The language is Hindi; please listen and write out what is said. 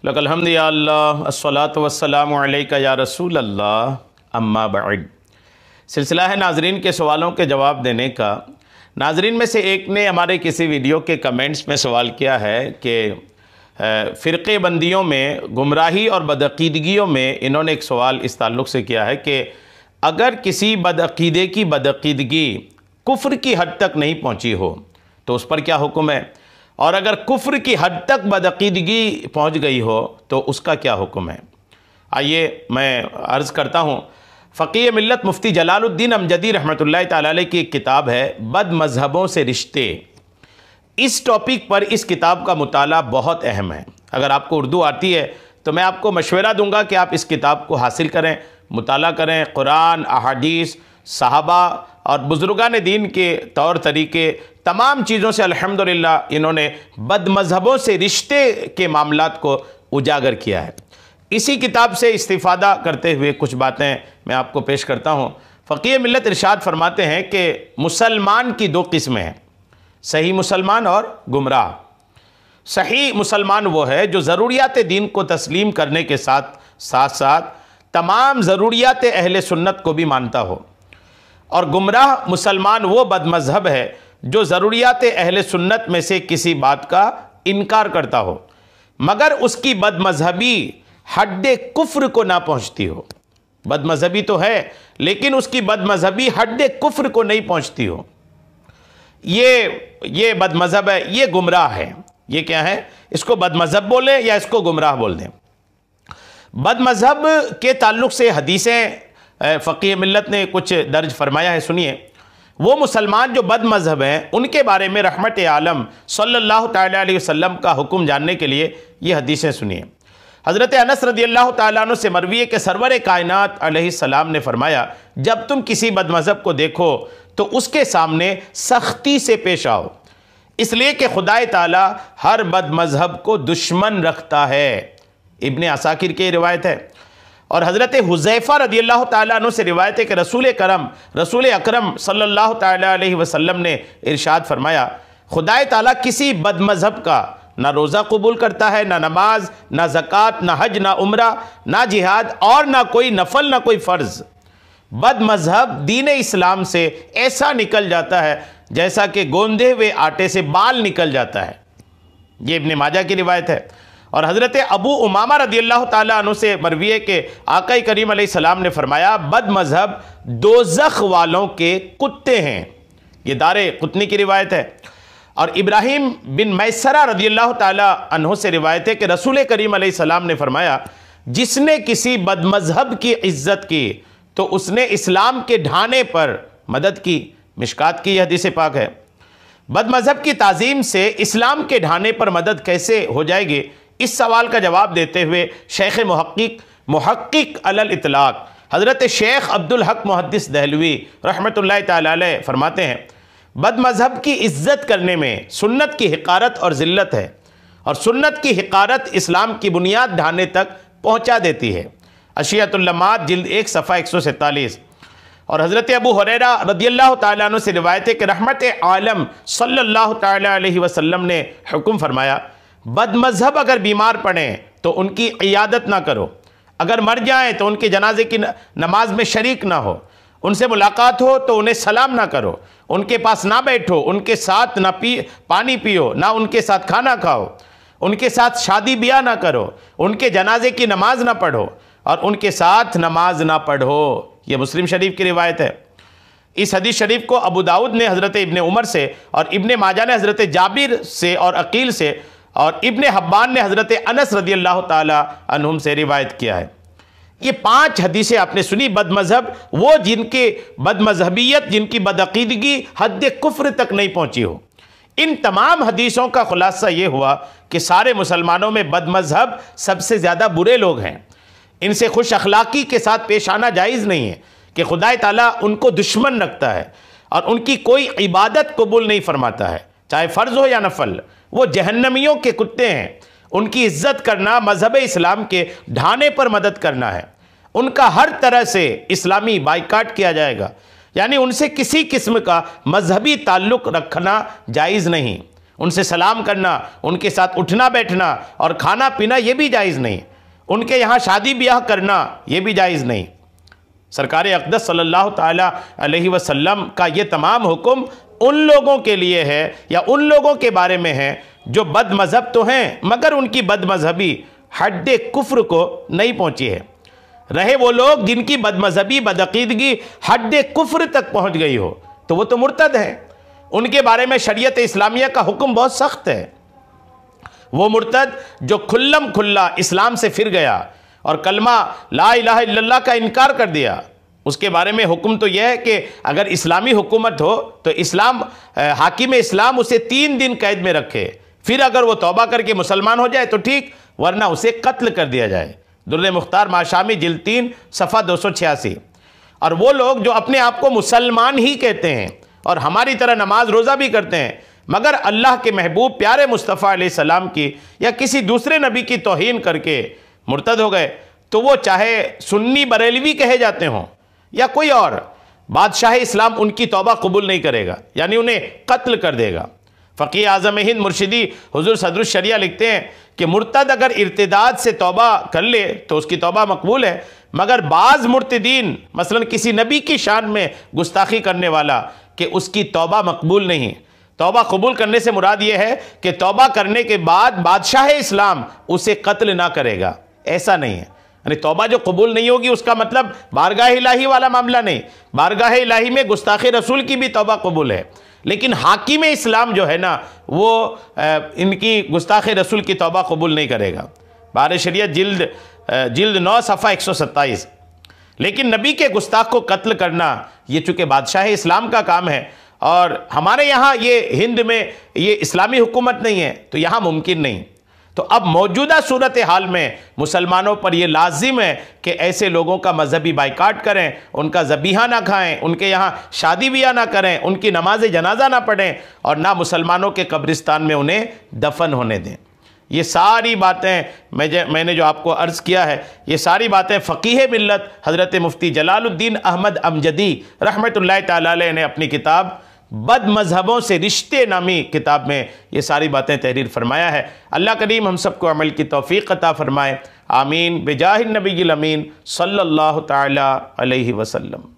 लकल हम्द या अल्लाह अस्सलातु वस्सलामु अलैका या रसूल अल्लाह अम्मा बअद। सिलसिला है नाजरीन के सवालों के जवाब देने का। नाजरीन में से एक ने हमारे किसी वीडियो के कमेंट्स में सवाल किया है कि फ़िरक़े बंदियों में गुमराही और बदअक़ीदगियों में इन्होंने एक सवाल इस ताल्लुक़ से किया है कि अगर किसी बदअक़ीदे की बदअक़ीदगी कुफ्र की हद तक नहीं पहुँची हो तो उस पर क्या हुक्म है, और अगर कुफ्र की हद तक बदअक़ीदगी पहुँच गई हो तो उसका क्या हुक्म है। आइए मैं अर्ज़ करता हूँ। फ़क़ीह मिल्लत मुफ्ती जलालुद्दीन अमजदी रहमतुल्लाह तआला अलैह की एक किताब है बद मज़हबों से रिश्ते। इस टॉपिक पर इस किताब का मुताला बहुत अहम है। अगर आपको उर्दू आती है तो मैं आपको मशवरा दूंगा कि आप इस किताब को हासिल करें, मुताला करें। कुरान, अहादीस, सहाबा और बुज़ुर्गान दीन के तौर तरीके, तमाम चीज़ों से अल्हम्दुलिल्लाह इन्होंने बद मज़हबों से रिश्ते के मामलात को उजागर किया है। इसी किताब से इस्तिफ़ादा करते हुए कुछ बातें मैं आपको पेश करता हूँ। फ़क़ीह मिल्लत इरशाद फरमाते हैं कि मुसलमान की दो किस्में हैं, सही मुसलमान और गुमराह। सही मुसलमान वो है जो ज़रूरियात दीन को तस्लीम करने के साथ साथ तमाम ज़रूरियात अहले सुन्नत को भी मानता हो, और गुमराह मुसलमान वो बदमज़हब है जो ज़रूरियात अहले सुन्नत में से किसी बात का इनकार करता हो मगर उसकी बदमज़हबी हड्डे कुफ्र को ना पहुँचती हो। बदमज़हबी तो है लेकिन उसकी बदमज़हबी हड्डे कुफ्र को नहीं पहुँचती हो। ये बदमज़हब है, ये गुमराह है। ये क्या है, इसको बदमज़हब बोले या इसको गुमराह बोल दें। बदमज़हब के ताल्लुक़ से हदीसें फ़क़ीह मिल्लत ने कुछ दर्ज फरमाया है, सुनिए। वो मुसलमान जो बदमज़हब हैं उनके बारे में रहमत आलम सल्लल्लाहु तआला अलैहि वसल्लम का हुक्म जानने के लिए ये हदीसें सुनिए। हज़रत अनस रज़ियल्लाहु तआला अन्हु से मरवी है कि सरवर कायनात अलैहिस्सलाम ने फरमाया, जब तुम किसी बदमज़हब को देखो तो उसके सामने सख्ती से पेश आओ, इसलिए कि खुदाए ताला हर बदमज़हब को दुश्मन रखता है। इब्ने असाकिर की रिवायत है। और हज़रत हुज़ैफ़ा रज़ियल्लाहु तआला अन्हु से रिवायत है कि रसूल अकरम सल्लल्लाहु तआला अलैहि वसल्लम ने इरशाद फरमाया, खुदाए ताला किसी बदमज़हब का ना रोज़ा कबूल करता है, ना नमाज, ना ज़कात, ना हज, ना उम्रा, ना जिहाद और ना कोई नफल, ना कोई फ़र्ज़। बदमज़हब दीन इस्लाम से ऐसा निकल जाता है जैसा कि गोंदे हुए आटे से बाल निकल जाता है। ये इब्ने माजा की रिवायत है। और हज़रत अबू उमामा रज़ियल्लाहु ताला अन्हु से मरवी है कि आका करीम अलैहिस्सलाम ने फरमाया, बदमज़हब दोज़ख वालों के कुत्ते हैं। ये दारे कुतनी की रिवायत है। और इब्राहिम बिन मैसरा रज़ियल्लाहु ताला अन्हु से रिवायत है कि रसूल करीम अलैहिस्सलाम ने फरमाया, जिसने किसी बदमज़हब की इज़्ज़त की तो उसने इस्लाम के ढाने पर मदद की। मिशकात की हदीस पाक है। बदमज़हब की ताज़ीम से इस्लाम के ढाने पर मदद कैसे हो जाएगी, इस सवाल का जवाब देते हुए शेख मुहक्किक अलल इतलाक हज़रत शेख अब्दुल हक मुहद्दिस दहलवी रहमतुल्लाह तआला अलैह फरमाते हैं, बदमज़हब की इज़्ज़त करने में सुन्नत की हिकारत और ज़िल्लत है, और सुन्नत की हिकारत इस्लाम की बुनियाद ढाने तक पहुँचा देती है। अशियतुल लम्मात जिल्द 1 सफ़ा 147। और हज़रत अबू हुरैरा रज़ियल्लाहु ताला अन्हु से रिवायत है कि रहमत आलम सल्लल्लाहु ताला अलैहि वसल्लम ने हुक्म फरमाया, बदमज़हब अगर बीमार पड़ें तो उनकी इयादत ना करो, अगर मर जाएं तो उनके जनाजे की नमाज में शरीक ना हो, उनसे मुलाकात हो तो उन्हें सलाम ना करो, उनके पास ना बैठो, उनके साथ ना पानी पियो, ना उनके साथ खाना खाओ, उनके साथ शादी ब्याह ना करो, उनके जनाजे की नमाज ना पढ़ो और उनके साथ नमाज ना पढ़ो। ये मुस्लिम शरीफ की रिवायत है। इस हदीस शरीफ को अबू दाऊद ने हज़रत इब्ने उमर से, और इब्ने माजा ने हज़रत जाबिर से और अकील से, और इब्ने हब्बान ने हज़रत अनस रज़ियल्लाहु ताला अन्हुम से रिवायत किया है। ये 5 हदीसें आपने सुनी। बदमज़हब वो जिनके बदमज़हबियत, जिनकी बदअक़ीदगी हद कुफ्र तक नहीं पहुँची हो। इन तमाम हदीसों का खुलासा ये हुआ कि सारे मुसलमानों में बदमज़हब सबसे ज़्यादा बुरे लोग हैं। इनसे खुश अखलाक़ी के साथ पेश आना जायज़ नहीं है कि खुदाए ताला उनको दुश्मन रखता है और उनकी कोई इबादत कबूल नहीं फरमाता है, चाहे फ़र्ज़ हो या नफल। वो जहन्नमियों के कुत्ते हैं। उनकी इज़्ज़त करना मज़हब इस्लाम के ढाने पर मदद करना है। उनका हर तरह से इस्लामी बाइकाट किया जाएगा, यानी उनसे किसी किस्म का मजहबी ताल्लुक़ रखना जायज़ नहीं। उनसे सलाम करना, उनके साथ उठना बैठना और खाना पीना ये भी जायज़ नहीं। उनके यहाँ शादी ब्याह करना ये भी जायज़ नहीं। सरकार अक़दस सल्लल्लाहु ताला अलैहि वसल्लम का ये तमाम हुक्म उन लोगों के लिए है या उन लोगों के बारे में है जो बद मज़हब तो हैं मगर उनकी बद मज़हबी हद कुफ्र को नहीं पहुँची है। रहे वो लोग जिनकी बद मज़हबी बदअक़ीदगी हद कुफ्र तक पहुँच गई हो तो वो तो मुर्तद हैं। उनके बारे में शरीयत इस्लामिया का हुक्म बहुत सख्त है। वो मुर्तद जो खुल्लम खुल्ला इस्लाम से फिर गया और कलमा ला इलाहा इल्लल्लाह का इनकार कर दिया, उसके बारे में हुक्म तो यह है कि अगर इस्लामी हुकूमत हो तो इस्लाम हाकिम इस्लाम उसे 3 दिन कैद में रखे, फिर अगर वो तौबा करके मुसलमान हो जाए तो ठीक, वरना उसे कत्ल कर दिया जाए। दुर्र मुख्तार माशामी जिल्द 3 सफ़ा 286। और वो लोग जो अपने आप को मुसलमान ही कहते हैं और हमारी तरह नमाज रोज़ा भी करते हैं मगर अल्लाह के महबूब प्यारे मुस्तफ़ा अलैहिस्सलाम की या किसी दूसरे नबी की तौहीन करके मुर्तद हो गए, तो वो चाहे सुन्नी बरेलवी कहे जाते हों या कोई और, बादशाह इस्लाम उनकी तौबा कबूल नहीं करेगा, यानी उन्हें कत्ल कर देगा। फ़कीह आज़म हिंद मुर्शिदी हुज़ूर सदरुश शरिया लिखते हैं कि मुर्तद अगर इर्तिदाद से तौबा कर ले तो उसकी तौबा मकबूल है, मगर बाज़ मुर्तदीन मसलन किसी नबी की शान में गुस्ताखी करने वाला कि उसकी तौबा मकबूल नहीं। तौबा कबूल करने से मुराद ये है कि तौबा करने के बाद बादशाह इस्लाम उसे कत्ल ना करेगा, ऐसा नहीं है। यानी तौबा जो कबूल नहीं होगी उसका मतलब बारगाह इलाही वाला मामला नहीं। बारगाह इलाही में गुस्ताखे रसूल की भी तौबा कबूल है, लेकिन हाकिम इस्लाम जो है ना वो इनकी गुस्ताखे रसूल की तौबा कबूल नहीं करेगा। बार शरीयत जिल्द 9 सफ़ा 127। लेकिन नबी के गुस्ताख को कत्ल करना ये चूँकि बादशाह इस्लाम का काम है और हमारे यहाँ ये हिंद में ये इस्लामी हुकूमत नहीं है तो यहाँ मुमकिन नहीं। तो अब मौजूदा सूरत हाल में मुसलमानों पर यह लाजिम है कि ऐसे लोगों का मजहबी बाइकाट करें, उनका ज़बीहा ना खाएं, उनके यहाँ शादी ब्याह ना करें, उनकी नमाज जनाजा ना पढ़ें और ना मुसलमानों के कब्रिस्तान में उन्हें दफन होने दें। ये सारी बातें मैंने जो आपको अर्ज़ किया है, ये सारी बातें फ़कीह मिल्लत हज़रत मुफ्ती जलालुद्दीन अहमद अमजदी रहमतुल्लाह ताला अलैह ने अपनी किताब बद मज़हबों से रिश्ते नामी किताब में ये सारी बातें तहरीर फरमाया है। अल्लाह करीम हम सबको अमल की तौफ़ीक़ अता फ़रमाए। आमीन बिजाहिन नबील अमीन सल्लल्लाहु ताला अलैहि वसल्लम।